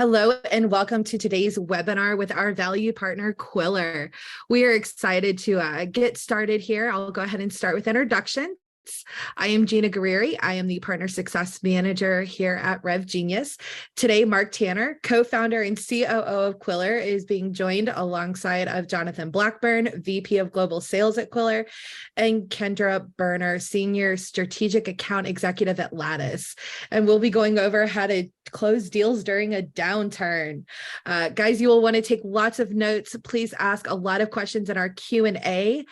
Hello and welcome to today's webinar with our value partner, Qwilr. We are excited to get started here. I'll go ahead and start with introductions. I am Gina Guerrieri. I am the Partner Success Manager here at RevGenius. Today, Mark Tanner, co-founder and COO of Qwilr, is being joined alongside of Jonathan Blackburn, VP of Global Sales at Qwilr, and Kendra Berner, Senior Strategic Account Executive at Lattice. And we'll be going over how to close deals during a downturn. Guys, you will want to take lots of notes. Please ask a lot of questions in our Q&A.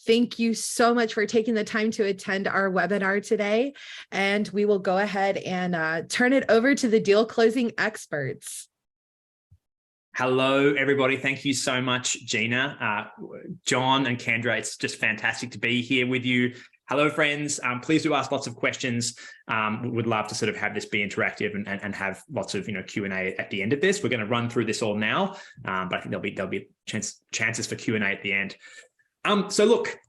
Thank you so much for taking the time to attend our webinar today. And we will go ahead and turn it over to the deal closing experts. Hello, everybody. Thank you so much, Gina, John and Kendra. It's just fantastic to be here with you. Hello, friends. Please do ask lots of questions. We would love to sort of have this be interactive and have lots of Q&A at the end of this. We're going to run through this all now, but I think there'll be chances for Q&A at the end. So look,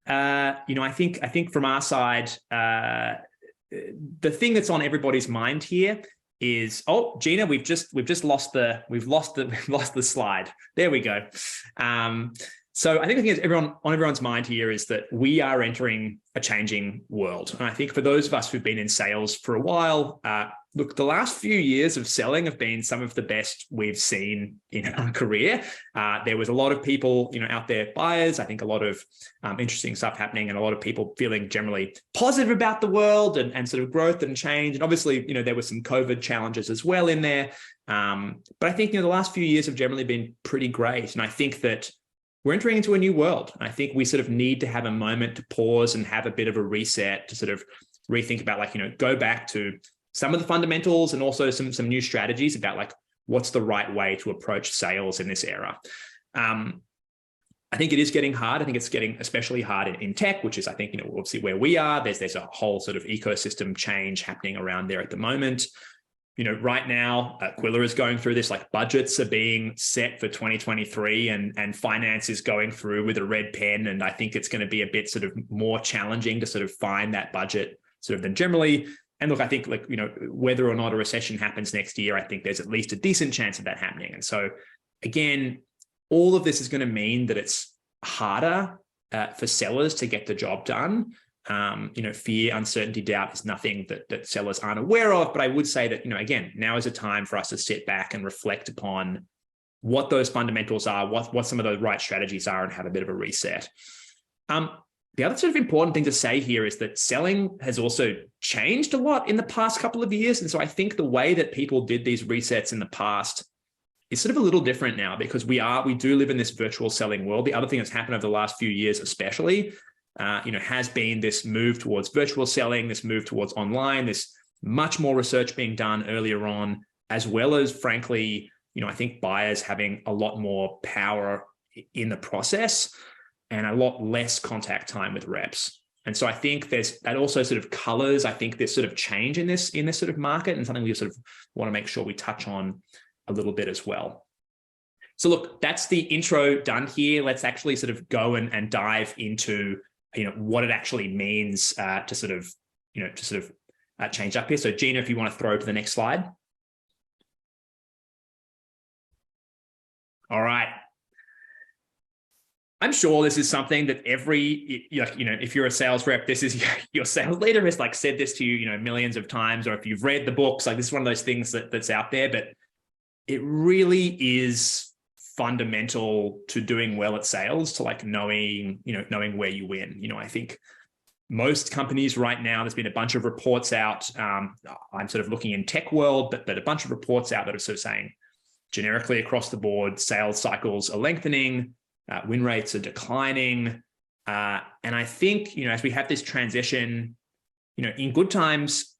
I think from our side, the thing that's on everybody's mind here is, oh, Gina, we've just lost the slide. There we go. So I think the thing is on everyone's mind here is that we are entering a changing world. And I think for those of us who've been in sales for a while, look, the last few years of selling have been some of the best we've seen in our career. There was a lot of people, out there, buyers, I think a lot of interesting stuff happening and a lot of people feeling generally positive about the world and sort of growth and change. And obviously, there were some COVID challenges as well in there. But I think, the last few years have generally been pretty great. And I think that we're entering into a new world. I think we sort of need to have a moment to pause and have a bit of a reset to sort of rethink about go back to some of the fundamentals and also some new strategies about what's the right way to approach sales in this era. I think it is getting hard. I think it's getting especially hard in tech, which is, I think, obviously where we are. There's a whole sort of ecosystem change happening around there at the moment. Right now, Qwilr is going through this, budgets are being set for 2023 and finance is going through with a red pen. And I think it's going to be a bit sort of more challenging to sort of find that budget sort of than generally. And look, I think whether or not a recession happens next year, I think there's at least a decent chance of that happening. And so again, all of this is going to mean that it's harder for sellers to get the job done. Fear, uncertainty, doubt is nothing that sellers aren't aware of. But I would say that, again, now is a time for us to sit back and reflect upon what those fundamentals are, what some of those right strategies are, and have a bit of a reset. The other sort of important thing to say here is that selling has also changed a lot in the past couple of years. And so I think the way that people did these resets in the past is sort of a little different now because we do live in this virtual selling world. The other thing that's happened over the last few years, especially, has been this move towards virtual selling, this move towards online, this much more research being done earlier on, as well as, frankly, I think buyers having a lot more power in the process and a lot less contact time with reps. And so I think that also sort of colors, I think, this sort of change in this sort of market, and something we sort of want to make sure we touch on a little bit as well. So look, that's the intro done here. Let's actually sort of go and dive into what it actually means to sort of change up here. So Gina, if you want to throw to the next slide. All right. I'm sure this is something that if you're a sales rep, this is your sales leader has said this to you, millions of times, or if you've read the books, this is one of those things that's out there, but it really is fundamental to doing well at sales, to knowing where you win. I think most companies right now, there's been a bunch of reports out. I'm sort of looking in tech world, but a bunch of reports out that are sort of saying generically across the board, sales cycles are lengthening, win rates are declining. And I think, as we have this transition, in good times,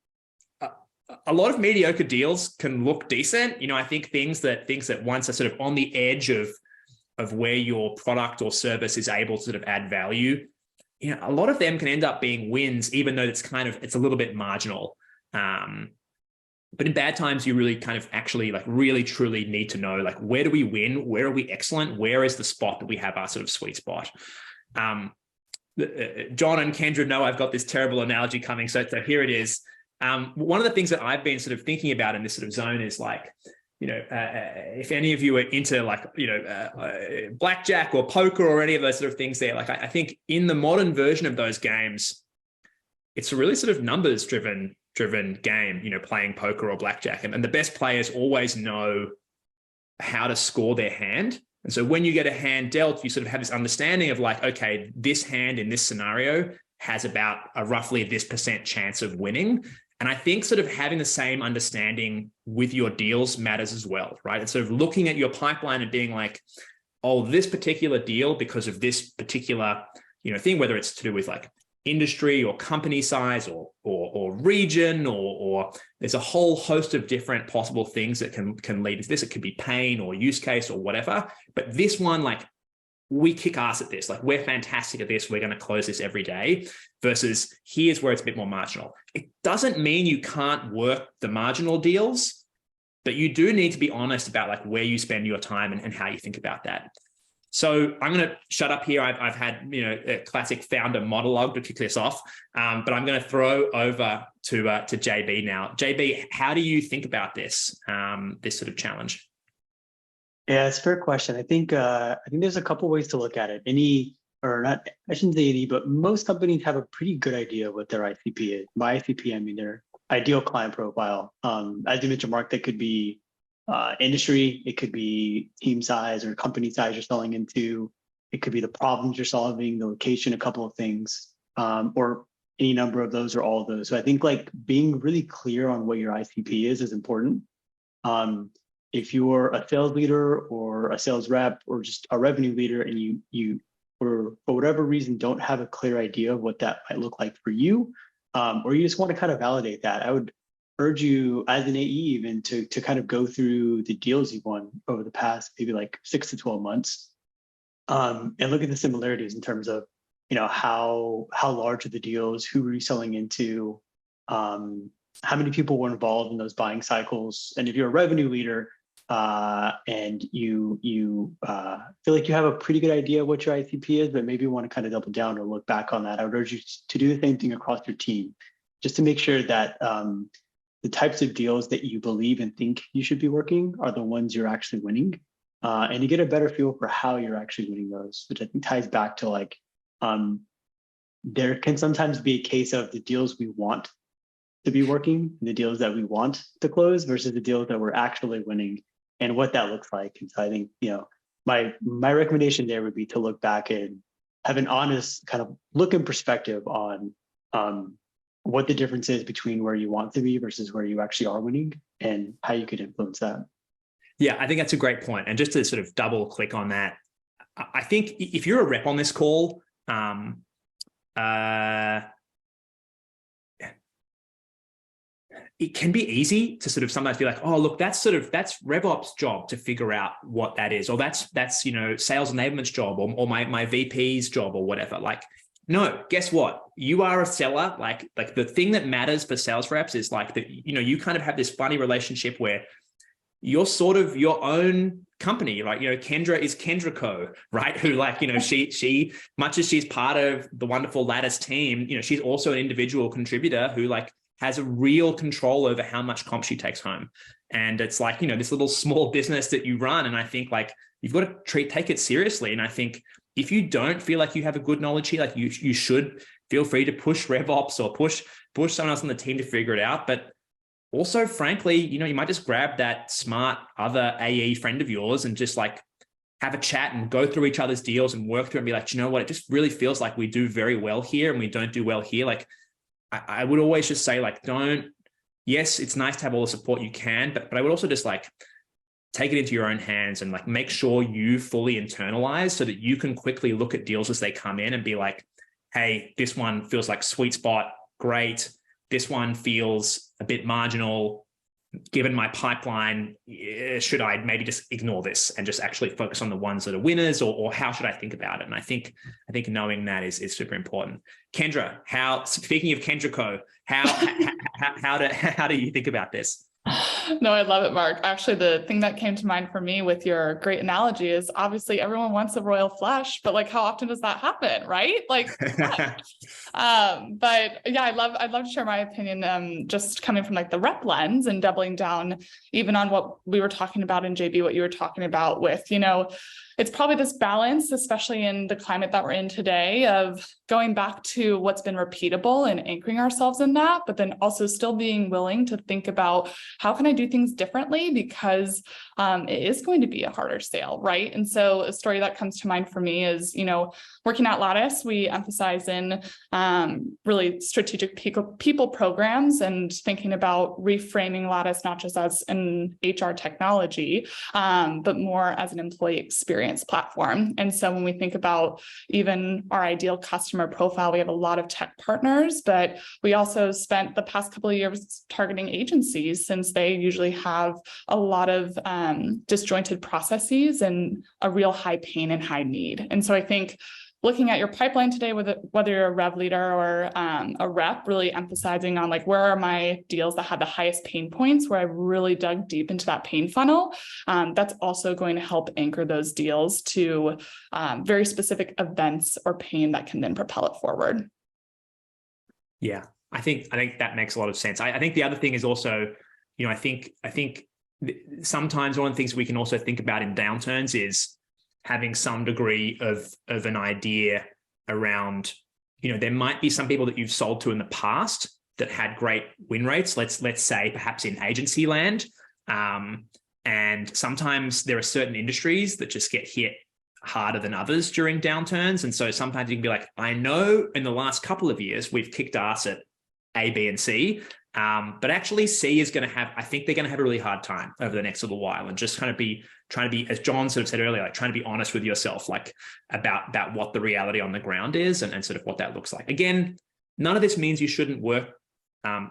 a lot of mediocre deals can look decent. I think things that once are sort of on the edge of where your product or service is able to sort of add value, a lot of them can end up being wins, even though it's a little bit marginal. But in bad times, you really kind of actually really truly need to know where do we win? Where are we excellent? Where is the spot that we have our sort of sweet spot? John and Kendra know I've got this terrible analogy coming. So here it is. One of the things that I've been sort of thinking about in this sort of zone is if any of you are into like, blackjack or poker or any of those sort of things there, like I think in the modern version of those games, it's a really sort of numbers driven game, playing poker or blackjack. And the best players always know how to score their hand. And so when you get a hand dealt, you sort of have this understanding of like, okay, this hand in this scenario has about a roughly this % chance of winning. And I think sort of having the same understanding with your deals matters as well, right? And sort of looking at your pipeline and being like, oh, this particular deal, because of this particular, thing, whether it's to do with like industry or company size or region, or there's a whole host of different possible things that can lead to this. It could be pain or use case or whatever. But this one, like, we kick ass at this. Like, we're fantastic at this. We're going to close this every day, versus here's where it's a bit more marginal. It doesn't mean you can't work the marginal deals, but you do need to be honest about like where you spend your time and how you think about that. So I'm going to shut up here. I've had, a classic founder monologue to kick this off, but I'm going to throw over to JB now. JB, how do you think about this, this sort of challenge? Yeah, it's a fair question. I think there's a couple ways to look at it. I shouldn't say any, but most companies have a pretty good idea of what their ICP is. By ICP, I mean their ideal client profile. As you mentioned, Mark, that could be industry, it could be team size or company size you're selling into. It could be the problems you're solving, the location, a couple of things, or any number of those or all of those. So I think like being really clear on what your ICP is important. If you're a sales leader or a sales rep or just a revenue leader and you for whatever reason don't have a clear idea of what that might look like for you, or you just want to kind of validate that, I would urge you as an AE even to kind of go through the deals you've won over the past maybe like 6 to 12 months, and look at the similarities in terms of how large are the deals, who are you selling into, how many people were involved in those buying cycles, and if you're a revenue leader and you feel like you have a pretty good idea of what your ICP is, but maybe you want to kind of double down or look back on that, I would urge you to do the same thing across your team, just to make sure that the types of deals that you believe and think you should be working are the ones you're actually winning, and you get a better feel for how you're actually winning those, which I think ties back to like, there can sometimes be a case of the deals we want to be working, the deals that we want to close versus the deals that we're actually winning, and what that looks like. And so I think, my recommendation there would be to look back and have an honest kind of look in perspective on what the difference is between where you want to be versus where you actually are winning, and how you could influence that. Yeah, I think that's a great point. And just to sort of double click on that, I think if you're a rep on this call, it can be easy to sort of sometimes be like, oh, look, that's RevOps' job to figure out what that is, or that's sales enablement's job, or my VP's job, or whatever. Like, no, guess what? You are a seller. Like the thing that matters for sales reps is like that, you kind of have this funny relationship where you're sort of your own company, right? Kendra is Kendra Co, right? Who like, she much as she's part of the wonderful Lattice team, she's also an individual contributor who like has a real control over how much comp she takes home. And it's like, this little small business that you run. And I think like, you've got to take it seriously. And I think if you don't feel like you have a good knowledge here, like you should feel free to push RevOps or push someone else on the team to figure it out. But also, frankly, you might just grab that smart other AE friend of yours and just like have a chat and go through each other's deals and work through and be like, you know what, it just really feels like we do very well here and we don't do well here. Like, I would always just say like, yes, it's nice to have all the support you can, but I would also just like take it into your own hands and like make sure you fully internalize so that you can quickly look at deals as they come in and be like, hey, this one feels like sweet spot, great. This one feels a bit marginal. Given my pipeline, should I maybe just ignore this and just actually focus on the ones that are winners, or how should I think about it? And I think knowing that is super important. Kendra, speaking of Kendra Co, how do you think about this? No, I love it, Mark. Actually, the thing that came to mind for me with your great analogy is obviously everyone wants a royal flush, but like how often does that happen, right? Like, but yeah, I'd love to share my opinion, just coming from like the rep lens and doubling down even on what we were talking about in JB, what you were talking about with, it's probably this balance, especially in the climate that we're in today, of going back to what's been repeatable and anchoring ourselves in that, but then also still being willing to think about how can I do things differently, because it is going to be a harder sale, right? And so a story that comes to mind for me is, working at Lattice, we emphasize in really strategic people programs and thinking about reframing Lattice not just as an HR technology, but more as an employee experience platform. And so when we think about even our ideal customer profile, we have a lot of tech partners, but we also spent the past couple of years targeting agencies, since they usually have a lot of disjointed processes and a real high pain and high need. And so I think looking at your pipeline today, whether you're a rev leader or a rep, really emphasizing on like, where are my deals that had the highest pain points, where I really dug deep into that pain funnel. That's also going to help anchor those deals to very specific events or pain that can then propel it forward. Yeah, I think that makes a lot of sense. I think the other thing is also, I think sometimes one of the things we can also think about in downturns is having some degree of an idea around, there might be some people that you've sold to in the past that had great win rates, let's say perhaps in agency land. And sometimes there are certain industries that just get hit harder than others during downturns. And so sometimes you can be like, I know in the last couple of years, we've kicked ass at A, B, and C. But actually C is going to I think they're going to have a really hard time over the next little while, and just kind of trying to be, as John sort of said earlier, like trying to be honest with yourself, like about what the reality on the ground is and sort of what that looks like. Again, none of this means you shouldn't work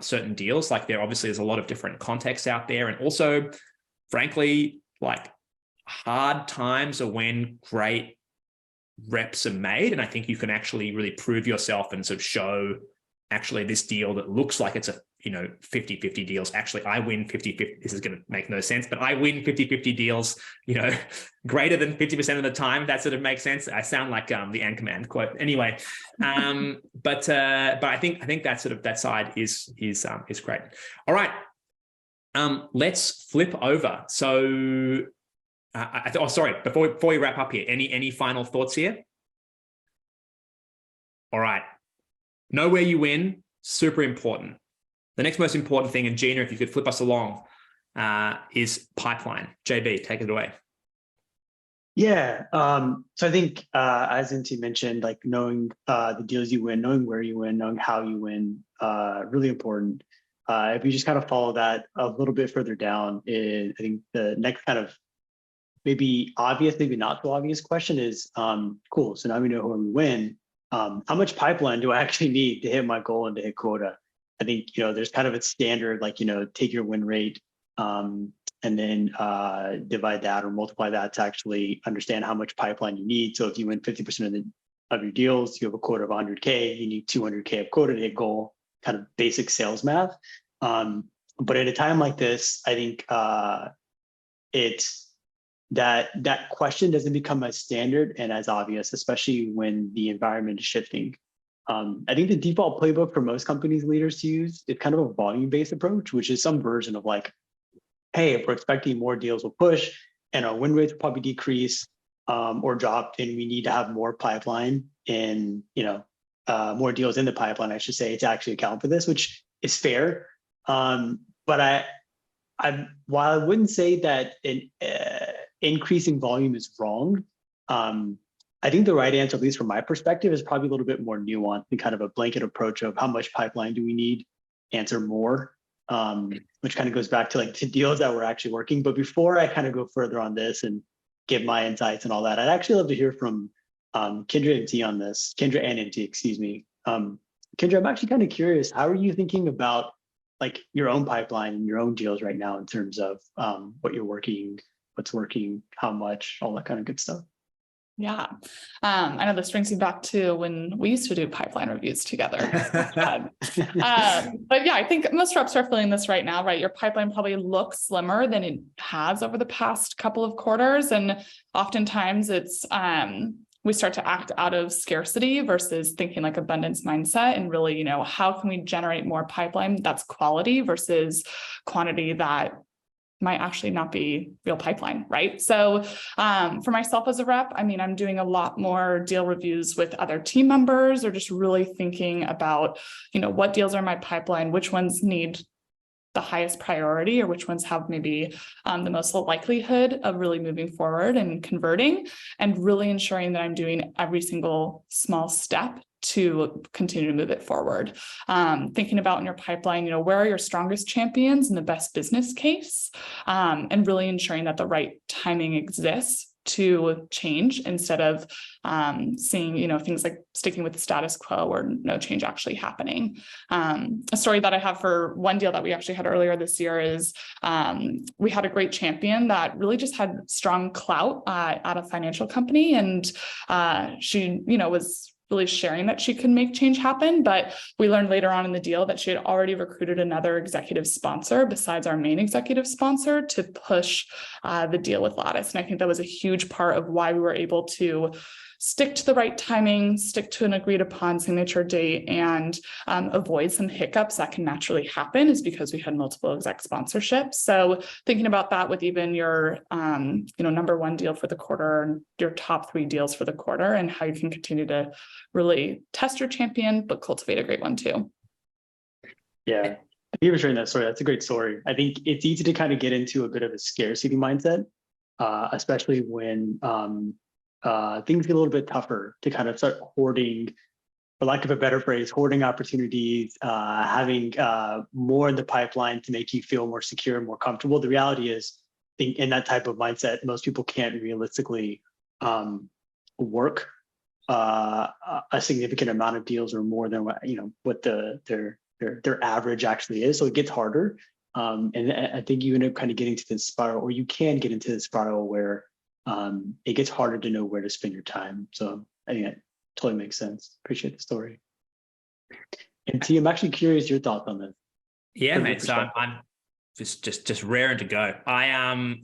certain deals. Like there's a lot of different contexts out there. And also, frankly, like hard times are when great reps are made. And I think you can actually really prove yourself and sort of show actually this deal that looks like it's a 50-50 deals. Actually, I win 50-50. This is going to make no sense, but I win 50-50 deals, greater than 50% of the time. That sort of makes sense. I sound like the Anchorman quote. Anyway, but I think that side is great. All right, let's flip over. So, sorry. Before we wrap up here, any final thoughts here? All right. Know where you win, super important. The next most important thing, and Gina, if you could flip us along, is pipeline. JB, take it away. Yeah. So I think, as Inti mentioned, like knowing the deals you win, knowing where you win, knowing how you win, really important. If you just kind of follow that a little bit further down, I think the next kind of maybe obvious, maybe not so obvious question is, cool. So now we know where we win. How much pipeline do I actually need to hit my goal and to hit quota? I think, there's kind of a standard, like, take your win rate and then divide that or multiply that to actually understand how much pipeline you need. So if you win 50% of your deals, you have a quota of 100K, you need 200K of quota to hit goal, kind of basic sales math. But at a time like this, I think that question doesn't become as standard and as obvious, especially when the environment is shifting. I think the default playbook for most companies leaders to use is kind of a volume-based approach, which is some version of like, hey, if we're expecting more deals will push and our win rates will probably decrease or drop, then we need to have more pipeline and more deals in the pipeline, I should say, to actually account for this, which is fair. But while I wouldn't say that increasing volume is wrong, I think the right answer, at least from my perspective, is probably a little bit more nuanced and kind of a blanket approach of how much pipeline do we need, answer more, which kind of goes back to like the deals that we're actually working. But before I kind of go further on this and give my insights and all that, I'd actually love to hear from Kendra and T on this. Kendra and T, excuse me. Kendra, I'm actually kind of curious, how are you thinking about like your own pipeline and your own deals right now in terms of what you're working, what's working, how much, all that kind of good stuff? Yeah. I know this brings me back to when we used to do pipeline reviews together. But yeah, I think most reps are feeling this right now, right? Your pipeline probably looks slimmer than it has over the past couple of quarters. And oftentimes it's, we start to act out of scarcity versus thinking like abundance mindset, and really, how can we generate more pipeline that's quality versus quantity that might actually not be real pipeline, right? So for myself as a rep, I mean, I'm doing a lot more deal reviews with other team members, or just really thinking about, what deals are in my pipeline, which ones need the highest priority, or which ones have maybe the most likelihood of really moving forward and converting, and really ensuring that I'm doing every single small step to continue to move it forward. Thinking about in your pipeline, where are your strongest champions and the best business case, and really ensuring that the right timing exists to change, instead of seeing, things like sticking with the status quo or no change actually happening. A story that I have for one deal that we actually had earlier this year is we had a great champion that really just had strong clout at a financial company. And she, was really sharing that she could make change happen. But we learned later on in the deal that she had already recruited another executive sponsor besides our main executive sponsor to push the deal with Lattice. And I think that was a huge part of why we were able to stick to the right timing, stick to an agreed upon signature date, and avoid some hiccups that can naturally happen, is because we had multiple exec sponsorships. So thinking about that with even your, number one deal for the quarter, and your top 3 deals for the quarter, and how you can continue to really test your champion, but cultivate a great one too. Yeah. Thank you for sharing that story. That's a great story. I think it's easy to kind of get into a bit of a scarcity mindset, especially when things get a little bit tougher, to kind of start hoarding, for lack of a better phrase, hoarding opportunities, having more in the pipeline to make you feel more secure and more comfortable. The reality is, I think in that type of mindset, most people can't realistically work a significant amount of deals, or more than what their average actually is. So it gets harder. And I think you end up kind of getting to this spiral, or you can get into this spiral where it gets harder to know where to spend your time. So I think that totally makes sense. Appreciate the story. And T, I'm actually curious your thoughts on this. Yeah, mate. So I'm just raring to go. I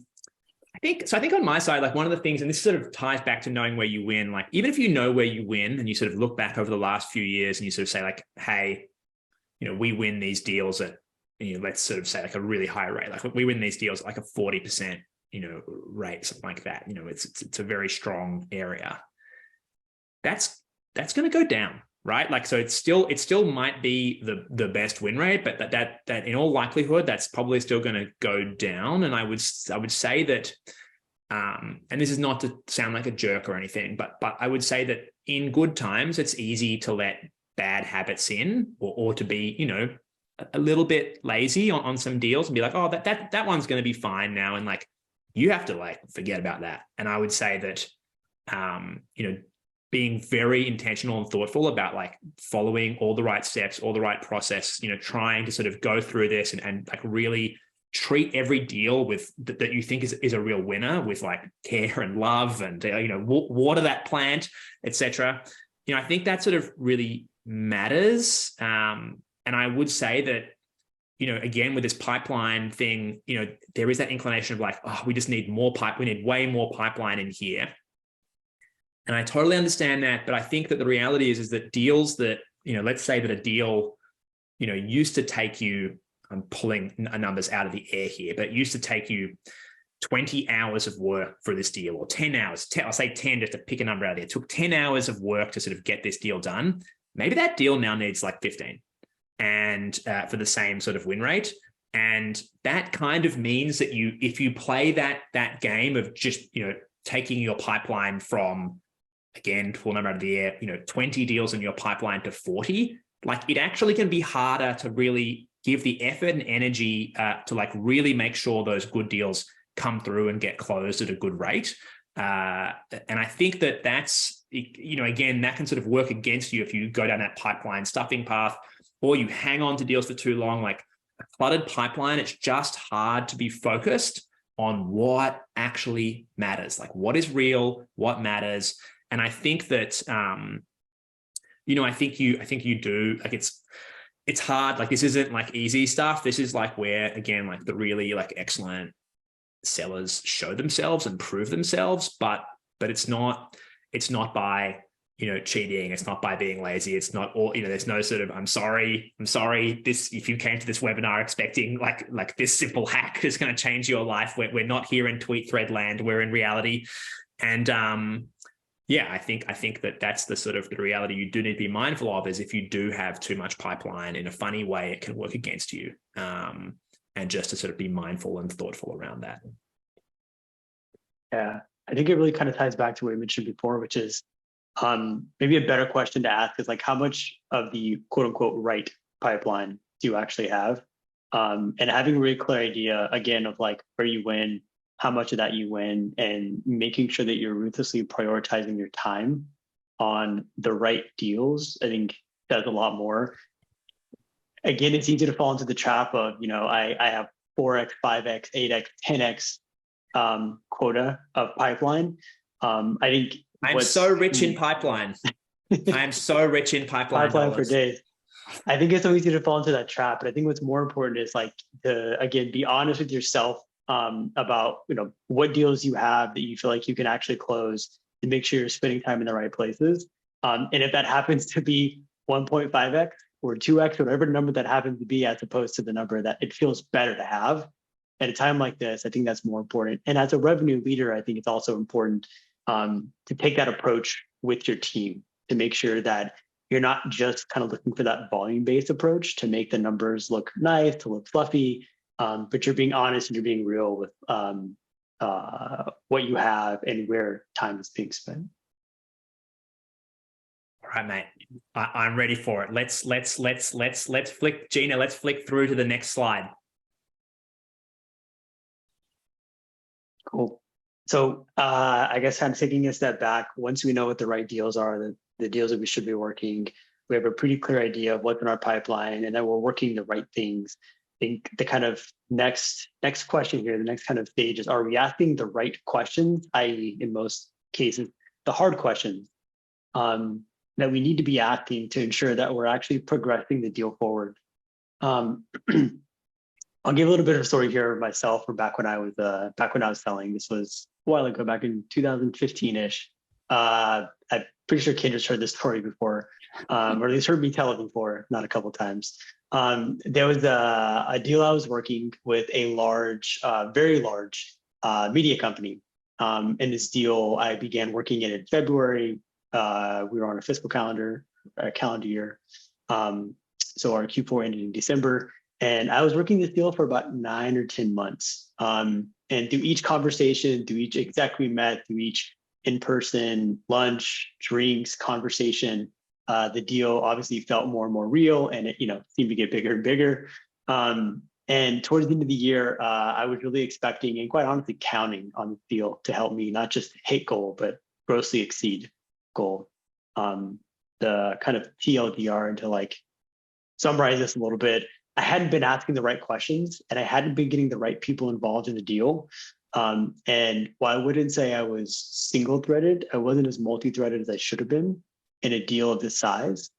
think on my side, like one of the things, and this sort of ties back to knowing where you win, like even if you know where you win and you sort of look back over the last few years and you sort of say like, hey, we win these deals at, let's sort of say like a really high rate. Like we win these deals at like a 40%, rate, something like that. It's a very strong area. That's going to go down, right? Like, so it still might be the best win rate, but that in all likelihood, that's probably still going to go down. And I would say that, and this is not to sound like a jerk or anything, but I would say that in good times, it's easy to let bad habits in, or to be, a little bit lazy on some deals and be like, oh, that one's going to be fine now. And like, you have to like forget about that. And I would say that, being very intentional and thoughtful about like following all the right steps, all the right process, trying to sort of go through this and like really treat every deal with that you think is a real winner with like care and love and, water that plant, etc. I think that sort of really matters. And I would say that, again, with this pipeline thing, there is that inclination of like, oh, we just need more we need way more pipeline in here. And I totally understand that, but I think that the reality is that deals that, let's say that a deal, used to take you, I'm pulling numbers out of the air here, but it used to take you 20 hours of work for this deal, or 10 hours, I'll say 10 just to pick a number out of there. It took 10 hours of work to sort of get this deal done. Maybe that deal now needs like 15 and for the same sort of win rate. And that kind of means that if you play that game of just, taking your pipeline from, again, pull a number out of the air, 20 deals in your pipeline to 40, like it actually can be harder to really give the effort and energy to like really make sure those good deals come through and get closed at a good rate. And I think that's, again, that can sort of work against you if you go down that pipeline stuffing path, or you hang on to deals for too long. Like a cluttered pipeline, it's just hard to be focused on what actually matters, like what is real, what matters. And I think that, I think you do, like, it's hard. Like, this isn't like easy stuff. This is like where, again, like the really like excellent sellers show themselves and prove themselves, but it's not by, cheating. It's not by being lazy. It's not all, there's no sort of, I'm sorry. This, if you came to this webinar expecting like this simple hack is going to change your life, we're not here in tweet thread land. We're in reality. And, I think that's the sort of the reality you do need to be mindful of, is if you do have too much pipeline in a funny way, it can work against you. And just to sort of be mindful and thoughtful around that. Yeah, I think it really kind of ties back to what we mentioned before, which is maybe a better question to ask is like, how much of the quote unquote right pipeline do you actually have? And having a really clear idea, again, of like where you win, how much of that you win, and making sure that you're ruthlessly prioritizing your time on the right deals, I think does a lot more. Again, it's easy to fall into the trap of, I have 4x, 5x, 8x, 10x quota of pipeline. I think I'm so rich in pipeline. I am so rich in pipeline for days. I think it's so easy to fall into that trap, but I think what's more important is like to, again, be honest with yourself about, what deals you have that you feel like you can actually close, and make sure you're spending time in the right places. And if that happens to be 1.5x or 2x, whatever number that happens to be, as opposed to the number that it feels better to have at a time like this, I think that's more important. And as a revenue leader, I think it's also important to take that approach with your team, to make sure that you're not just kind of looking for that volume-based approach to make the numbers look nice, to look fluffy, but you're being honest and you're being real with what you have and where time is being spent. All right, mate. I'm ready for it. Let's flick, Gina. Let's flick through to the next slide. Cool. So I guess kind of taking a step back, once we know what the right deals are, the deals that we should be working, we have a pretty clear idea of what's in our pipeline, and then we're working the right things. I think the kind of next question here, the next kind of stage is, are we asking the right questions, i.e. in most cases, the hard questions that we need to be asking to ensure that we're actually progressing the deal forward. I'll give a little bit of a story here of myself from back when I was selling. This was a while ago, back in 2015-ish. I'm pretty sure Kendra's heard this story before, or at least heard me tell it before, not a couple of times. There was a deal I was working with a large, very large media company. And this deal, I began working in February. We were on a fiscal calendar year. So our Q4 ended in December. And I was working this deal for about 9 or 10 months. And through each conversation, through each exec we met, through each in-person lunch, drinks, conversation, the deal obviously felt more and more real, and it seemed to get bigger and bigger. And towards the end of the year, I was really expecting and quite honestly counting on the deal to help me not just hit goal, but grossly exceed goal. The kind of TLDR, and to like summarize this a little bit, I hadn't been asking the right questions, and I hadn't been getting the right people involved in the deal. And while I wouldn't say I was single-threaded, I wasn't as multi-threaded as I should have been in a deal of this size.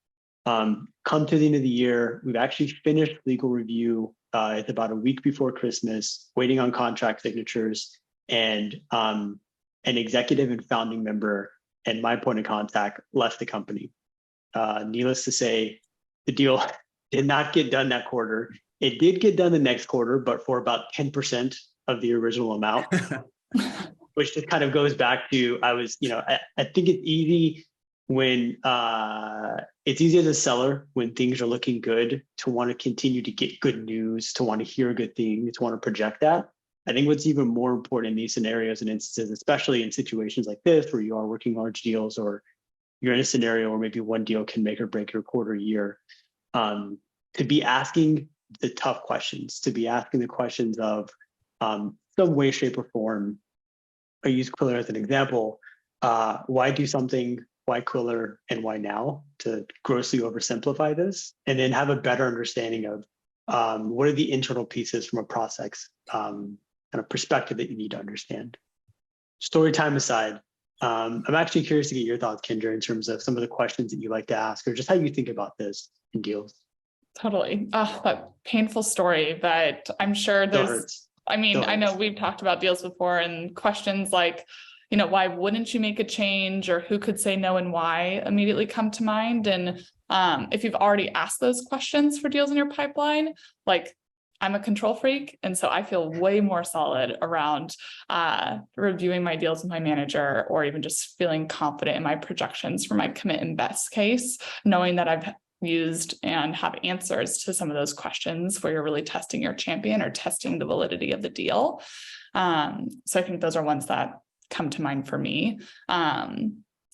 Come to the end of the year, we've actually finished legal review. It's about a week before Christmas, waiting on contract signatures, and an executive and founding member and my point of contact left the company. Needless to say, the deal did not get done that quarter. It did get done the next quarter, but for about 10% of the original amount, which just kind of goes back to, I think it's easy when it's easy as a seller when things are looking good to want to continue to get good news, to want to hear good things, to want to project that. I think what's even more important in these scenarios and instances, especially in situations like this, where you are working large deals, or you're in a scenario where maybe one deal can make or break your quarter year, to be asking the tough questions, to be asking the questions of some way, shape, or form. I use Qwilr as an example. Why do something? Why Qwilr, and why now? To grossly oversimplify this, and then have a better understanding of what are the internal pieces from a process kind of perspective that you need to understand. Story time aside, I'm actually curious to get your thoughts, Kendra, in terms of some of the questions that you like to ask, or just how you think about this in deals. Totally. Oh, that painful story, but I'm sure there's, I mean, I know we've talked about deals before, and questions like, you know, why wouldn't you make a change, or who could say no and why immediately come to mind. And if you've already asked those questions for deals in your pipeline, like, I'm a control freak, and so I feel way more solid around reviewing my deals with my manager, or even just feeling confident in my projections for my commit and best case, knowing that I've used and have answers to some of those questions where you're really testing your champion or testing the validity of the deal. So I think those are ones that come to mind for me.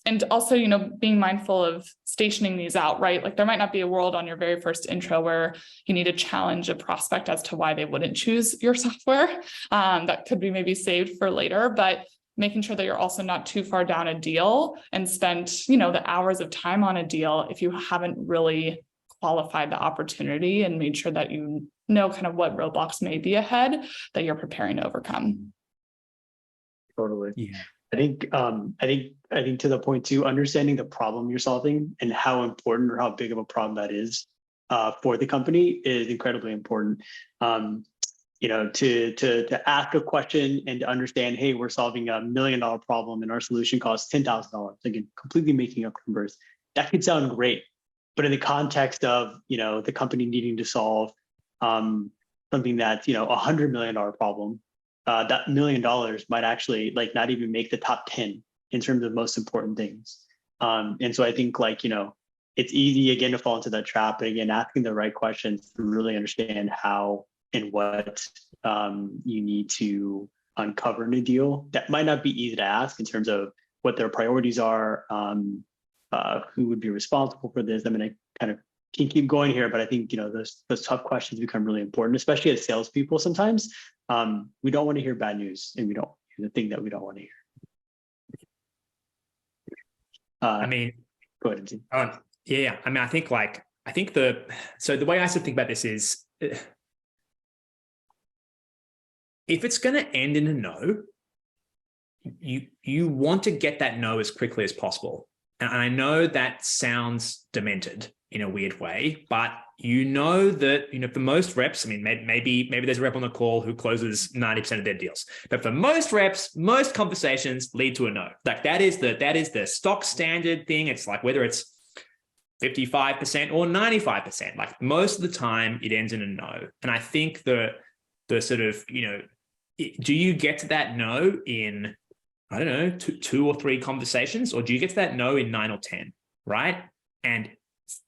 And also, you know, being mindful of stationing these out, right? Like, there might not be a world on your very first intro where you need to challenge a prospect as to why they wouldn't choose your software. That could be maybe saved for later, but making sure that you're also not too far down a deal and spent, you know, the hours of time on a deal if you haven't really qualified the opportunity and made sure that you know kind of what roadblocks may be ahead that you're preparing to overcome. Totally. Yeah. I think to the point too, understanding the problem you're solving and how important or how big of a problem that is for the company is incredibly important. You know, to ask a question and to understand, hey, we're solving $1 million problem and our solution costs $10,000. Again, completely making up numbers. That could sound great, but in the context of, you know, the company needing to solve something that's, you know, $100 million problem, that $1 million might actually like not even make the top 10 in terms of most important things. And so I think, like, you know, it's easy again to fall into that trap, but again, asking the right questions to really understand how and what you need to uncover in a deal. That might not be easy to ask in terms of what their priorities are, who would be responsible for this. I mean, I kind of can keep going here, but I think, you know, those tough questions become really important, especially as salespeople. Sometimes we don't want to hear bad news, and we don't hear the thing that we don't want to hear. I mean, go ahead. Yeah. I mean, I think the way I sort of think about this is, if it's going to end in a no, you want to get that no as quickly as possible. And I know that sounds demented in a weird way, but you know that, you know, for most reps, I mean, maybe there's a rep on the call who closes 90% of their deals, but for most reps, most conversations lead to a no. Like, that is the stock standard thing. It's like, whether it's 55% or 95%, like, most of the time it ends in a no. And I think the sort of, you know, do you get to that no in, I don't know, two or three conversations, or do you get to that no in 9 or 10, right? And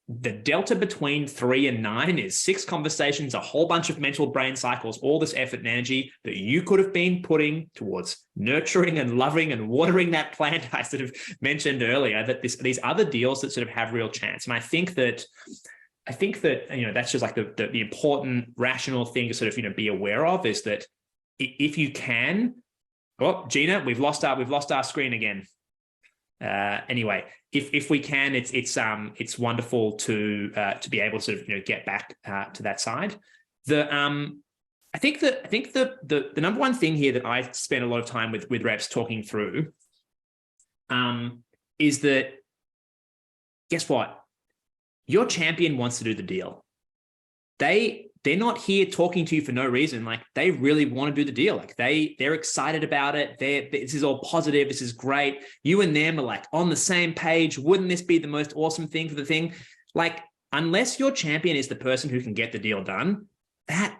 the delta between 3 and 9 is 6 conversations, a whole bunch of mental brain cycles, all this effort and energy that you could have been putting towards nurturing and loving and watering that plant I sort of mentioned earlier, that these other deals that sort of have real chance. And I think that, you know, that's just like the important rational thing to sort of, you know, be aware of, is that if you can, oh, Gina, we've lost our screen again. Anyway, if we can, it's wonderful to be able to sort of, you know, get back to that side. I think the number one thing here that I spend a lot of time with reps talking through is that, guess what? Your champion wants to do the deal. They're not here talking to you for no reason. Like, they really want to do the deal. Like, they're excited about it. This is all positive. This is great. You and them are like on the same page. Wouldn't this be the most awesome thing for the thing? Like, unless your champion is the person who can get the deal done, that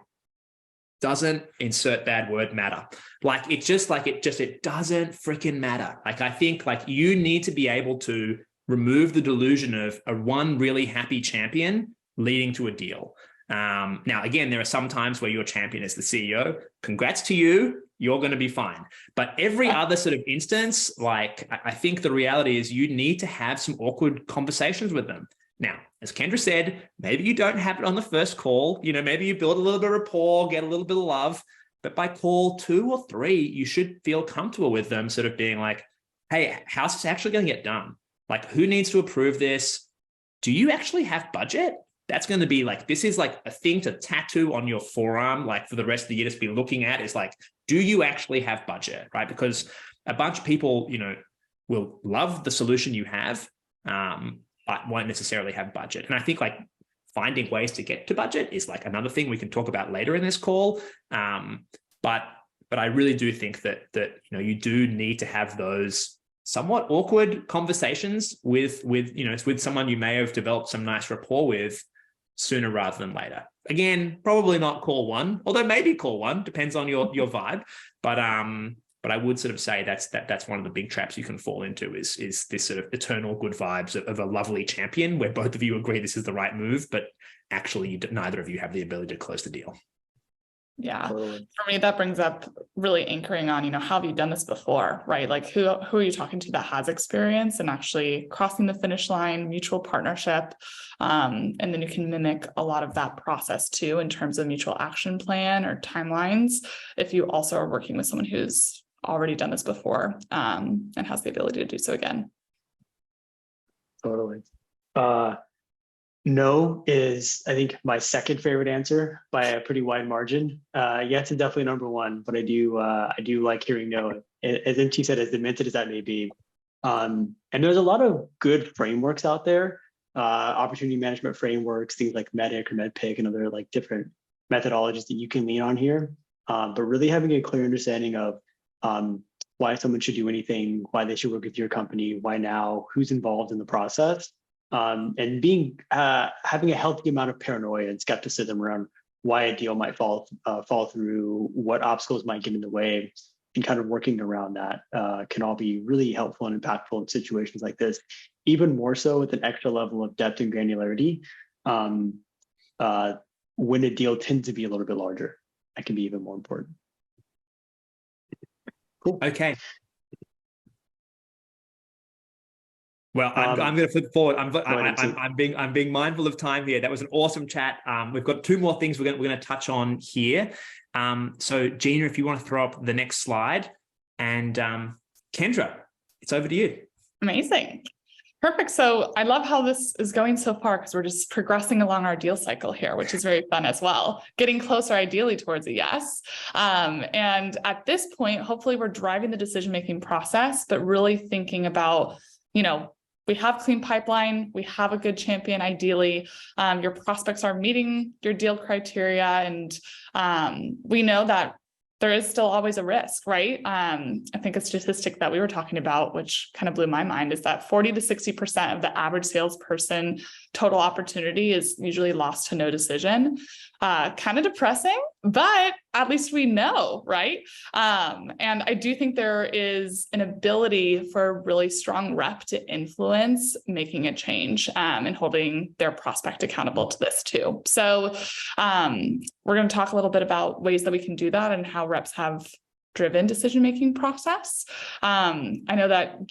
doesn't, insert bad word, matter. Like, it doesn't freaking matter. Like, I think, like, you need to be able to remove the delusion of one really happy champion leading to a deal. Now, again, there are some times where your champion is the CEO. Congrats to you. You're going to be fine. But every other sort of instance, like, I think the reality is you need to have some awkward conversations with them. Now, as Kendra said, maybe you don't have it on the first call. You know, maybe you build a little bit of rapport, get a little bit of love. But by call 2 or 3, you should feel comfortable with them sort of being like, hey, how's this actually going to get done? Like, who needs to approve this? Do you actually have budget? that's going to be like, this is like a thing to tattoo on your forearm, like for the rest of the year, just be looking at is like, do you actually have budget, right? Because a bunch of people, will love the solution you have, but won't necessarily have budget. And I think like finding ways to get to budget is like another thing we can talk about later in this call. But I really do think that you do need to have those somewhat awkward conversations with someone you may have developed some nice rapport with sooner rather than later. Again, probably not call one, although maybe call one, depends on your vibe. But I would sort of say that's one of the big traps you can fall into is this sort of eternal good vibes of a lovely champion where both of you agree this is the right move, but actually neither of you have the ability to close the deal. Yeah, for me, that brings up really anchoring on, how have you done this before, right? Like who are you talking to that has experience and actually crossing the finish line, mutual partnership. And then you can mimic a lot of that process too, in terms of mutual action plan or timelines. If you also are working with someone who's already done this before and has the ability to do so again. Totally. No is, I think, my second favorite answer by a pretty wide margin. Yes, it's definitely number one, but I do like hearing no. As MT said, as demented as that may be. And there's a lot of good frameworks out there, opportunity management frameworks, things like MEDIC or MEDPIC and other like different methodologies that you can lean on here. But really having a clear understanding of why someone should do anything, why they should work with your company, why now, who's involved in the process. And having a healthy amount of paranoia and skepticism around why a deal might fall through, what obstacles might get in the way, and kind of working around that can all be really helpful and impactful in situations like this. Even more so with an extra level of depth and granularity, when a deal tends to be a little bit larger, that can be even more important. Cool. Okay. Well, I'm going to flip forward. I'm being mindful of time here. That was an awesome chat. We've got two more things we're going to touch on here. So Gina, if you want to throw up the next slide, and Kendra, it's over to you. Amazing. Perfect. So I love how this is going so far because we're just progressing along our deal cycle here, which is very fun as well. Getting closer ideally towards a yes. And at this point, hopefully we're driving the decision-making process, but really thinking about, we have clean pipeline, we have a good champion ideally, your prospects are meeting your deal criteria, and we know that there is still always a risk, right? I think a statistic that we were talking about, which kind of blew my mind, is that 40 to 60% of the average salesperson total opportunity is usually lost to no decision. Kind of depressing, but at least we know, right? And I do think there is an ability for a really strong rep to influence making a change and holding their prospect accountable to this too. So we're going to talk a little bit about ways that we can do that and how reps have driven decision-making process. I know that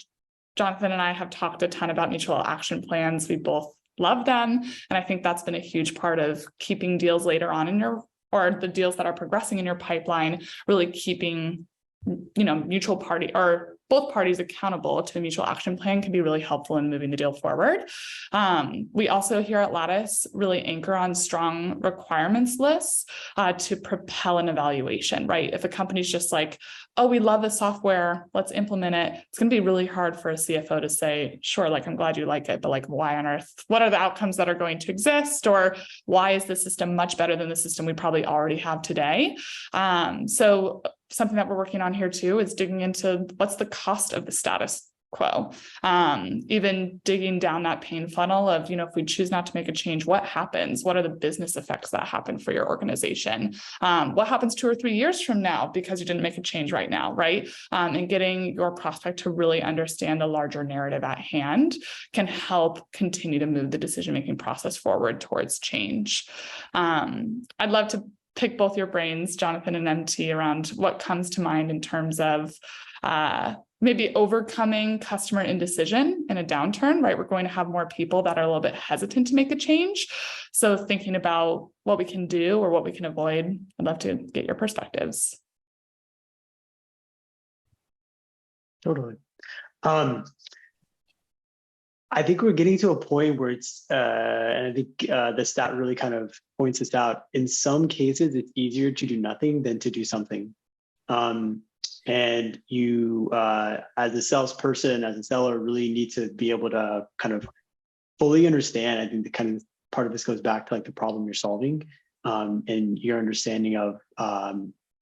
Jonathan and I have talked a ton about mutual action plans. We both love them. And I think that's been a huge part of keeping deals later on in or the deals that are progressing in your pipeline, really keeping, mutual party or both parties accountable to a mutual action plan can be really helpful in moving the deal forward. We also here at Lattice really anchor on strong requirements lists to propel an evaluation, right? If a company's just like, oh, we love the software, let's implement it, it's going to be really hard for a CFO to say, sure, like, I'm glad you like it, but like, why on earth, what are the outcomes that are going to exist? Or why is the system much better than the system we probably already have today? So something that we're working on here too is digging into what's the cost of the status quo, even digging down that pain funnel of, if we choose not to make a change, what happens? What are the business effects that happen for your organization? What happens 2 or 3 years from now because you didn't make a change right now, right? And getting your prospect to really understand the larger narrative at hand can help continue to move the decision-making process forward towards change. I'd love to pick both your brains, Jonathan and MT, around what comes to mind in terms of maybe overcoming customer indecision in a downturn, right? We're going to have more people that are a little bit hesitant to make a change. So thinking about what we can do or what we can avoid, I'd love to get your perspectives. Totally. I think we're getting to a point where it's, and I think the stat really kind of points this out. In some cases, it's easier to do nothing than to do something. And you, as a salesperson, as a seller, really need to be able to kind of fully understand. I think the kind of part of this goes back to like the problem you're solving, and your understanding of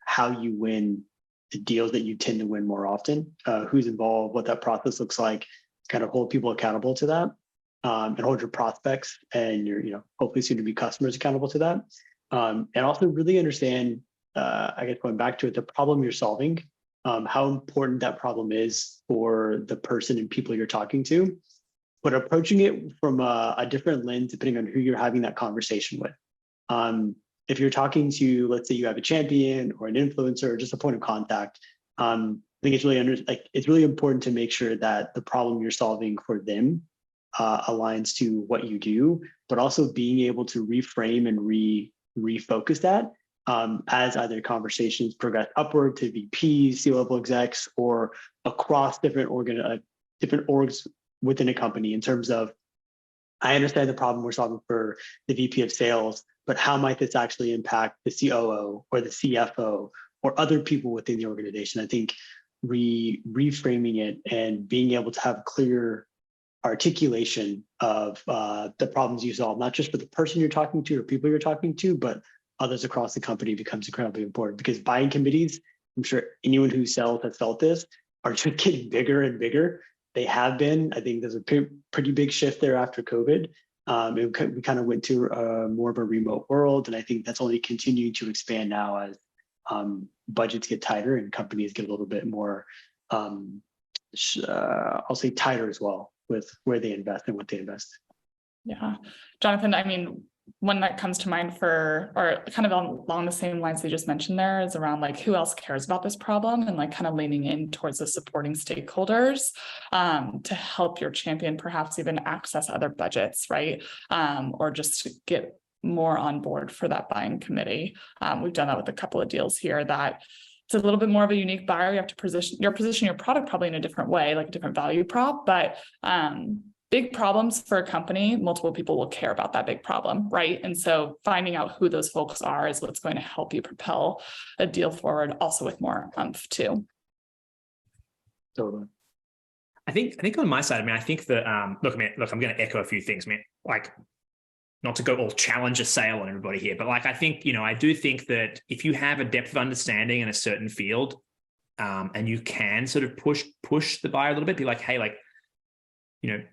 how you win the deals that you tend to win more often, who's involved, what that process looks like, kind of hold people accountable to that, and hold your prospects and your, hopefully soon to be customers accountable to that. And also really understand, I guess going back to it, the problem you're solving, how important that problem is for the person and people you're talking to, but approaching it from a different lens, depending on who you're having that conversation with. If you're talking to, let's say you have a champion or an influencer or just a point of contact, I think it's really it's really important to make sure that the problem you're solving for them aligns to what you do, but also being able to reframe and refocus that as either conversations progress upward to VPs, C-level execs, or across different orgs within a company, in terms of, I understand the problem we're solving for the VP of sales, but how might this actually impact the COO or the CFO or other people within the organization? I think reframing it and being able to have clear articulation of the problems you solve, not just for the person you're talking to or people you're talking to, but others across the company, becomes incredibly important, because buying committees, I'm sure anyone who sells has felt this, are just getting bigger and bigger. They have been. I think there's a pretty big shift there after COVID. We kind of went to more of a remote world, and I think that's only continuing to expand now as budgets get tighter and companies get a little bit more, I'll say, tighter as well with where they invest and what they invest. Yeah, Jonathan, I mean, one that comes to mind or kind of along the same lines they just mentioned there, is around like, who else cares about this problem, and like kind of leaning in towards the supporting stakeholders to help your champion perhaps even access other budgets, right? Or just get more on board for that buying committee. We've done that with a couple of deals here that it's a little bit more of a unique buyer. You have to position your product probably in a different way, like a different value prop, but big problems for a company, multiple people will care about that big problem, right? And so finding out who those folks are is what's going to help you propel a deal forward, also with more oomph too. Totally. I think on my side, I mean, I think that look, I'm going to echo a few things, man. Like, not to go all challenge a sale on everybody here, but like, I think, I do think that if you have a depth of understanding in a certain field, and you can sort of push the buyer a little bit, be like, hey, like,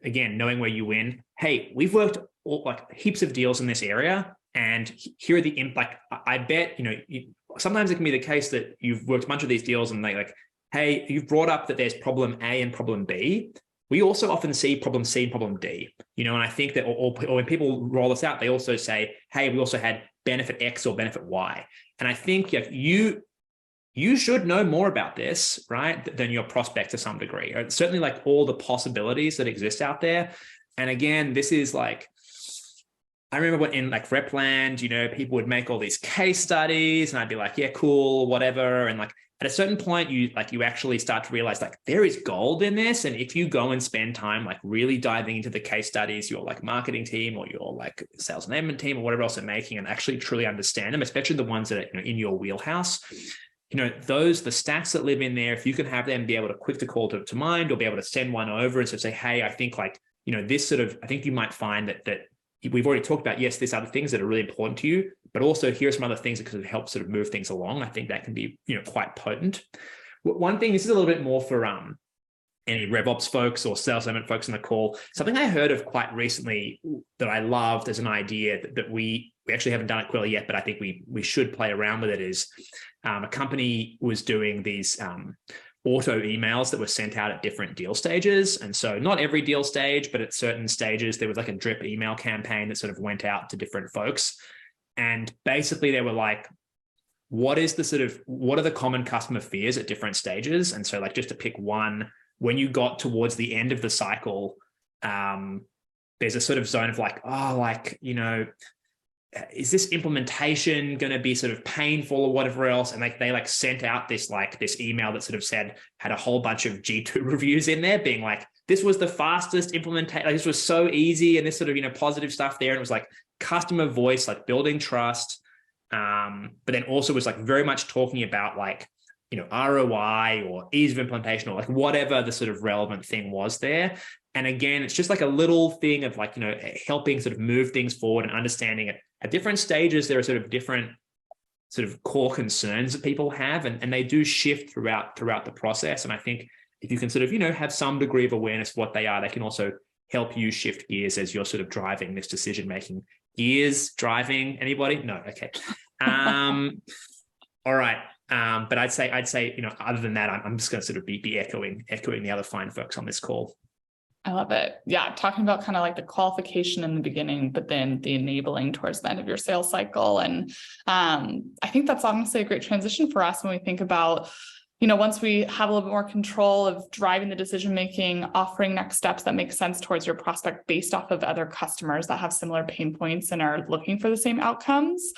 again, knowing where you win. Hey, we've worked like heaps of deals in this area, and here are the impact. I bet, sometimes it can be the case that you've worked a bunch of these deals and they like, hey, you've brought up that there's problem A and problem B. We also often see problem C and problem D, and I think that, or when people roll this out, they also say, hey, we also had benefit X or benefit Y. And I think you should know more about this, right, than your prospect to some degree, or certainly like all the possibilities that exist out there. And again, this is like, I remember when in like Repland, people would make all these case studies and I'd be like, yeah, cool, whatever. And like at a certain point, you actually start to realize like there is gold in this. And if you go and spend time like really diving into the case studies, your like marketing team or your like sales enablement team or whatever else they're making, and actually truly understand them, especially the ones that are in your wheelhouse, the stats that live in there, if you can have them be able to quick to call to mind, or be able to send one over and sort of say, hey, I think like, this sort of, I think you might find that we've already talked about, yes, there's other things that are really important to you, but also here are some other things that could help sort of move things along. I think that can be, quite potent. One thing, this is a little bit more for any RevOps folks or sales element folks on the call. Something I heard of quite recently that I loved as an idea that we actually haven't done at Qwilr yet, but I think we should play around with it, is a company was doing these auto emails that were sent out at different deal stages. And so not every deal stage, but at certain stages, there was like a drip email campaign that sort of went out to different folks. And basically they were like, what are the common customer fears at different stages? And so like, just to pick one, when you got towards the end of the cycle, there's a sort of zone of like, is this implementation going to be sort of painful or whatever else? And they like sent out this email that sort of had a whole bunch of G2 reviews in there being like, this was the fastest implementation. Like, this was so easy, and this sort of, positive stuff there. And it was like customer voice, like building trust. But then also was like very much talking about like, ROI or ease of implementation or like whatever the sort of relevant thing was there. And again, it's just like a little thing of like, helping sort of move things forward and understanding it at different stages. There are sort of different sort of core concerns that people have, and they do shift throughout the process. And I think if you can sort of, have some degree of awareness of what they are, they can also help you shift gears as you're sort of driving this decision-making. Gears, driving, anybody? No, okay. All right. But I'd say, other than that, I'm just going to sort of be echoing the other fine folks on this call. I love it. Yeah. Talking about kind of like the qualification in the beginning, but then the enabling towards the end of your sales cycle. And I think that's honestly a great transition for us when we think about, once we have a little bit more control of driving the decision-making, offering next steps that make sense towards your prospect based off of other customers that have similar pain points and are looking for the same outcomes,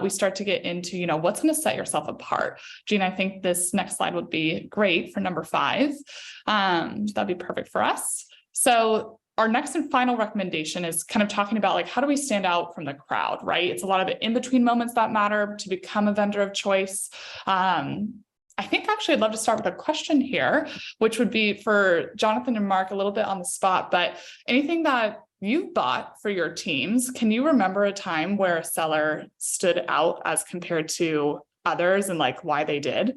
we start to get into, what's going to set yourself apart. Gina, I think this next slide would be great for number 5. That'd be perfect for us. So our next and final recommendation is kind of talking about like, how do we stand out from the crowd, right? It's a lot of the in-between moments that matter to become a vendor of choice. I think actually I'd love to start with a question here, which would be for Jonathan and Mark, a little bit on the spot, but anything that you've bought for your teams, can you remember a time where a seller stood out as compared to others and like why they did?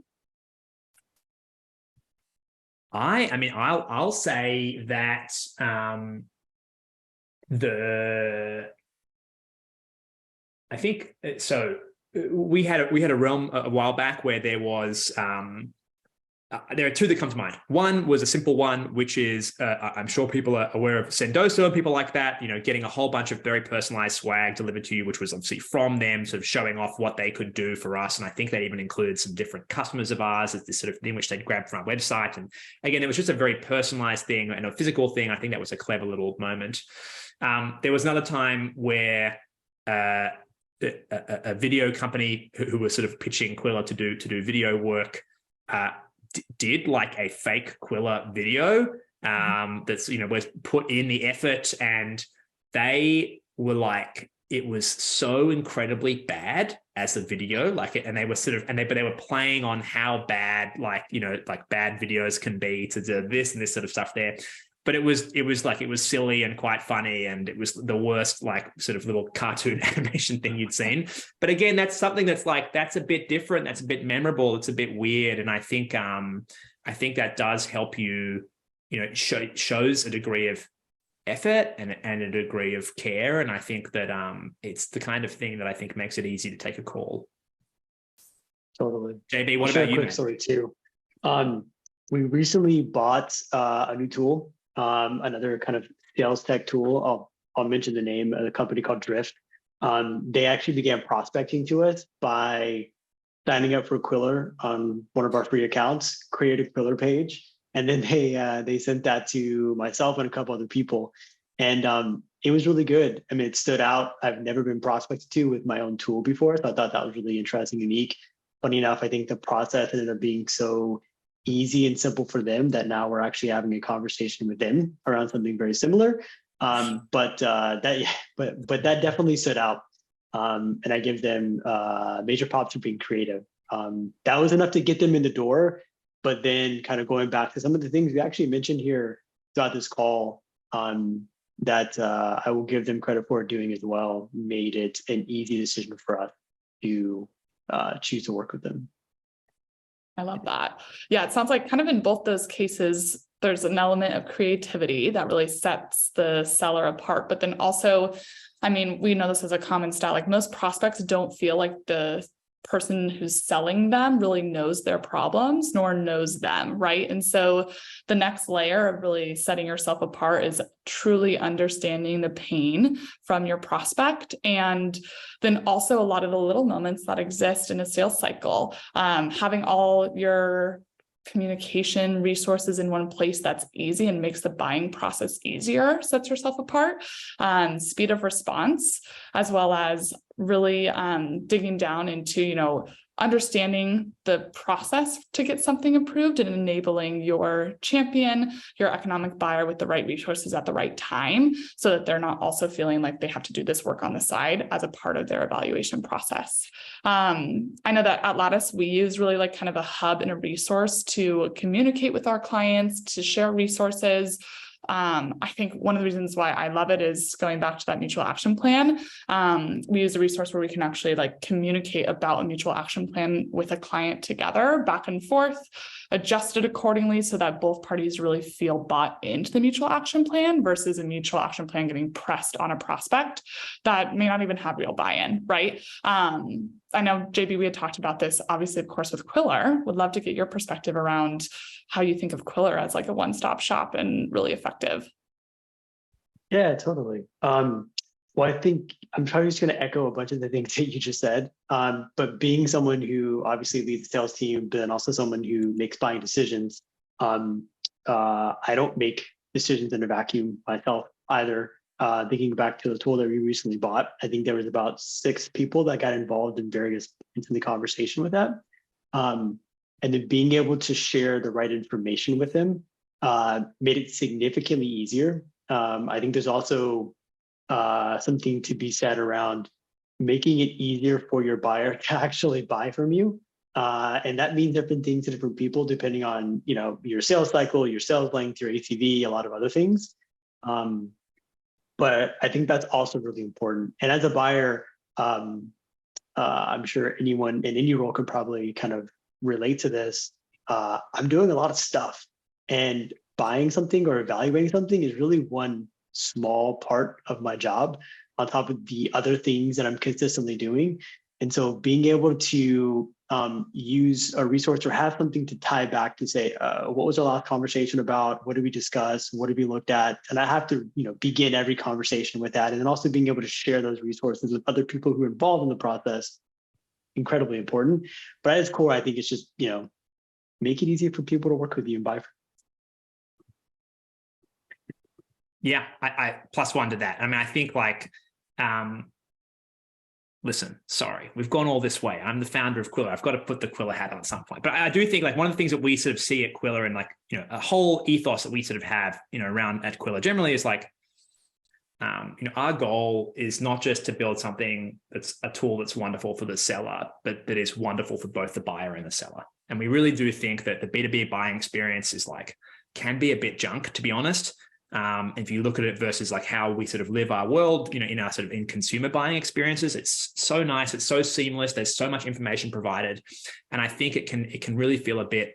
I'll say that we had a realm a while back where there was there are 2 that come to mind. One was a simple one, which is I'm sure people are aware of Sendoso and people like that, getting a whole bunch of very personalized swag delivered to you, which was obviously from them, sort of showing off what they could do for us. And I think that even included some different customers of ours as this sort of thing which they'd grabbed from our website. And again, it was just a very personalized thing and a physical thing. I think that was a clever little moment. There was another time where a video company who was sort of pitching Qwilr to do video work did like a fake Qwilr video that's was put in the effort, and they were like, it was so incredibly bad as a video, and they were sort of but they were playing on how bad bad videos can be to do this and this sort of stuff there. But it was silly and quite funny, and it was the worst sort of little cartoon animation thing you'd seen. But again, that's something that's that's a bit different, that's a bit memorable, it's a bit weird, and I think that does help you. Shows a degree of effort and a degree of care, and I think that it's the kind of thing that I think makes it easy to take a call. Totally. JB, what about you? Quick story too. We recently bought a new tool. Another kind of sales tech tool. I'll mention the name of the company called Drift. They actually began prospecting to us by signing up for Qwilr on one of our free accounts, created a Qwilr page, and then they sent that to myself and a couple other people, and it was really good. I mean, it stood out. I've never been prospected to with my own tool before, so I thought that was really interesting, unique. Funny enough, I think the process ended up being so easy and simple for them that now we're actually having a conversation with them around something very similar. But that definitely stood out. And I give them major props for being creative. That was enough to get them in the door. But then kind of going back to some of the things we actually mentioned here throughout this call that I will give them credit for doing as well, made it an easy decision for us to choose to work with them. I love that. Yeah, it sounds like kind of in both those cases, there's an element of creativity that really sets the seller apart. But then also, I mean, we know this as a common stat, like most prospects don't feel like the person who's selling them really knows their problems nor knows them, right? And so the next layer of really setting yourself apart is truly understanding the pain from your prospect, and then also a lot of the little moments that exist in a sales cycle, having all your communication resources in one place that's easy and makes the buying process easier sets yourself apart. Speed of response, as well as really digging down into, understanding the process to get something approved and enabling your champion, your economic buyer with the right resources at the right time, so that they're not also feeling like they have to do this work on the side as a part of their evaluation process. I know that at Lattice, we use really like kind of a hub and a resource to communicate with our clients, to share resources. I think one of the reasons why I love it is going back to that mutual action plan. We use a resource where we can actually like communicate about a mutual action plan with a client together, back and forth, adjust it accordingly so that both parties really feel bought into the mutual action plan versus a mutual action plan getting pressed on a prospect that may not even have real buy-in, right? I know, JB, we had talked about this, obviously, of course, with Qwilr. Would love to get your perspective around how you think of Qwilr as like a one-stop shop and really effective. Yeah, totally. Well, I think I'm probably just going to echo a bunch of the things that you just said. But being someone who obviously leads the sales team, but then also someone who makes buying decisions, I don't make decisions in a vacuum myself either. Thinking back to the tool that we recently bought, I think there was about 6 people that got involved in various into the conversation with that. And then being able to share the right information with them made it significantly easier. I think there's also something to be said around making it easier for your buyer to actually buy from you. And that means different things to different people, depending on, your sales cycle, your sales length, your ACV, a lot of other things. But I think that's also really important. And as a buyer, I'm sure anyone in any role could probably kind of relate to this. I'm doing a lot of stuff, and buying something or evaluating something is really one small part of my job on top of the other things that I'm consistently doing. And so being able to use a resource or have something to tie back to say, what was our last conversation about? What did we discuss? What did we look at? And I have to, begin every conversation with that. And then also being able to share those resources with other people who are involved in the process, incredibly important. But at its core, I think it's just, make it easier for people to work with you and buy from you. Yeah, I plus one to that. I mean, I think listen, sorry, we've gone all this way. I'm the founder of Qwilr. I've got to put the Qwilr hat on at some point. But I do think one of the things that we sort of see at Qwilr and a whole ethos that we sort of have, around at Qwilr generally is our goal is not just to build something that's a tool that's wonderful for the seller, but that is wonderful for both the buyer and the seller. And we really do think that the B2B buying experience is can be a bit junk, to be honest. If you look at it versus how we sort of live our world, in our sort of in consumer buying experiences, it's so nice, it's so seamless, there's so much information provided. And I think it can really feel a bit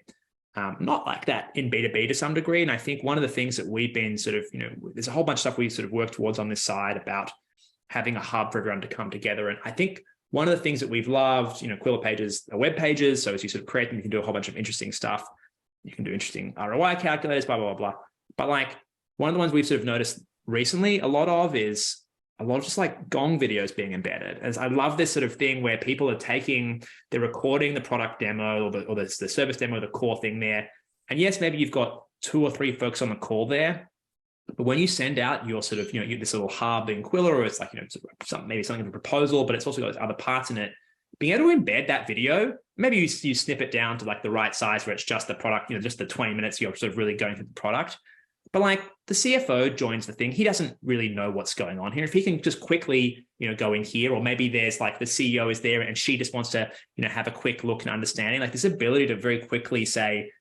not like that in B2B to some degree. And I think one of the things that we've been sort of, there's a whole bunch of stuff we sort of work towards on this side about having a hub for everyone to come together. And I think one of the things that we've loved, Qwilr pages are web pages. So as you sort of create them, you can do a whole bunch of interesting stuff. You can do interesting ROI calculators, blah, blah, blah, blah. But one of the ones we've sort of noticed recently a lot of just gong videos being embedded. As I love this sort of thing where people are they're recording the product demo or the service demo, the core thing there. And yes, maybe you've got 2 or 3 folks on the call there, but when you send out your sort of, this little hub in Qwilr, or it's maybe something of a proposal, but it's also got other parts in it, being able to embed that video, maybe you snip it down to the right size where it's just the product, just the 20 minutes you're sort of really going through the product. But the CFO joins the thing, he doesn't really know what's going on here. If he can just quickly, go in here, or maybe there's the CEO is there and she just wants to, have a quick look and understanding, this ability to very quickly say,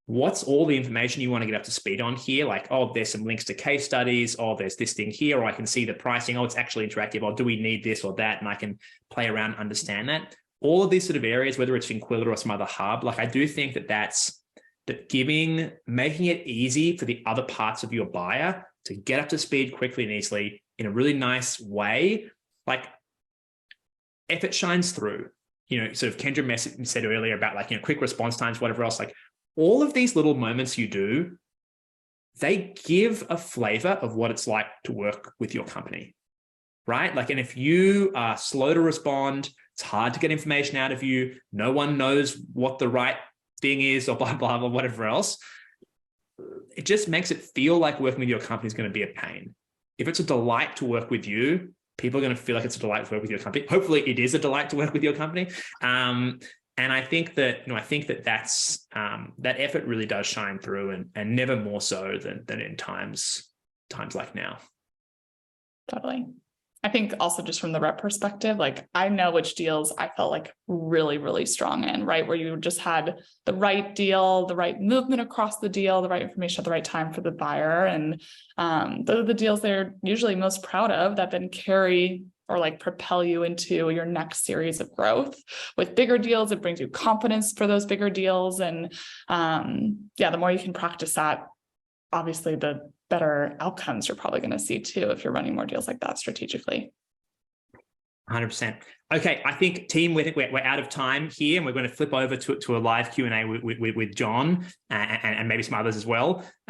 what's all the information you want to get up to speed on here? Oh, there's some links to case studies, or there's this thing here, or I can see the pricing, oh, it's actually interactive, or do we need this or that? And I can play around and understand that. All of these sort of areas, whether it's in Qwilr or some other hub, I do think that's making it easy for the other parts of your buyer to get up to speed quickly and easily in a really nice way. Effort shines through, sort of Kendra said earlier about quick response times, whatever else, all of these little moments you do, they give a flavor of what it's like to work with your company, right? And if you are slow to respond, it's hard to get information out of you. No one knows what the right thing is, or blah, blah, blah, whatever else, it just makes it feel like working with your company is going to be a pain. If it's a delight to work with you, people are going to feel like it's a delight to work with your company. Hopefully it is a delight to work with your company. And I think that, that's, that effort really does shine through, and never more so than in times like now. Totally. I think also just from the rep perspective, like I know which deals I felt like really, really strong in, right? Where you just had the right deal, the right movement across the deal, the right information at the right time for the buyer. And those are the deals they're usually most proud of that then carry or like propel you into your next series of growth. With bigger deals, it brings you confidence for those bigger deals. And the more you can practice that, obviously the better outcomes you're probably going to see too if you're running more deals like that strategically. 100%. Okay, I think team, we're out of time here, and we're going to flip over to a live Q&A with John and maybe some others as well.